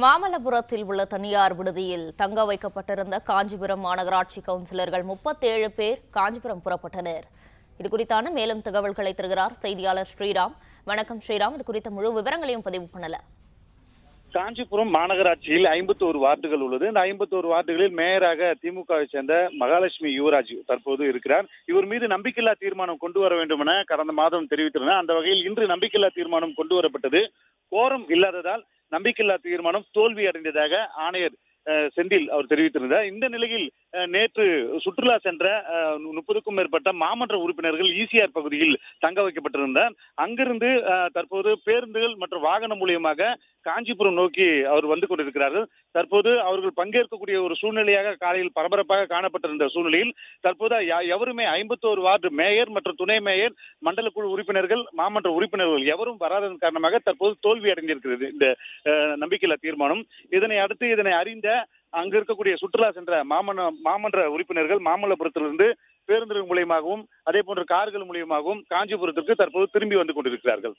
மாமல்லபுரத்தில் உள்ள தனியார் விடுதியில் தங்க வைக்கப்பட்டிருந்த காஞ்சிபுரம் மாநகராட்சி கவுன்சிலர்கள் 37 பேர் காஞ்சிபுரம் புறப்பட்டனர். இதுகுறித்தான மேலும் தகவல்களை தருகிறார் செய்தியாளர் ஸ்ரீராம். வணக்கம் ஸ்ரீராம், இது குறித்த முழு விவரங்களையும் பதிவு பண்ணல. காஞ்சிபுரம் மாநகராட்சியில் 51 வார்டுகள் உள்ளது. இந்த 51 வார்டுகளில் மேயராக திமுகவை சேர்ந்த மகாலட்சுமி யுவராஜ் தற்போது இருக்கிறார். இவர் மீது நம்பிக்கையில்லா தீர்மானம் கொண்டு வர வேண்டும் என கடந்த மாதம் தெரிவித்திருந்தார். அந்த வகையில் இன்று நம்பிக்கையில்லா தீர்மானம் கொண்டு வரப்பட்டது. கோரம் இல்லாததால் நம்பிக்கையில்லா தீர்மானம் தோல்வி அடைந்ததாக ஆணையர் செந்தில் அவர் தெரிவித்திருந்தார். இந்த நிலையில் நேற்று சுற்றுலா சென்ற 30க்கும் மேற்பட்ட மாமன்ற உறுப்பினர்கள் ஈசிஆர் பகுதியில் தங்க வைக்கப்பட்டிருந்தார். அங்கிருந்து தற்போது பேருந்துகள் மற்றும் வாகனம் மூலியமாக காஞ்சிபுரம் நோக்கி அவர் வந்து கொண்டிருக்கிறார்கள். தற்போது அவர்கள் பங்கேற்கக்கூடிய ஒரு சூழ்நிலையாக காலையில் பரபரப்பாக காணப்பட்டிருந்த சூழ்நிலையில் தற்போது எவருமே 51 வார்டு மேயர் மற்றும் துணை மேயர், மண்டல குழு உறுப்பினர்கள், மாமன்ற உறுப்பினர்கள் எவரும் வராததன் காரணமாக தற்போது தோல்வி அடைந்திருக்கிறது இந்த நம்பிக்கையில்லா தீர்மானம். இதனை அடுத்து இதனை அறிந்த அங்கு இருக்கக்கூடிய சுற்றுலா சென்ற மாமன்ற உறுப்பினர்கள் மாமல்லபுரத்திலிருந்து பேருந்துகள் மூலியமாகவும் அதே போன்ற கார்கள் மூலியமாகவும் காஞ்சிபுரத்திற்கு தற்போது திரும்பி வந்து கொண்டிருக்கிறார்கள்.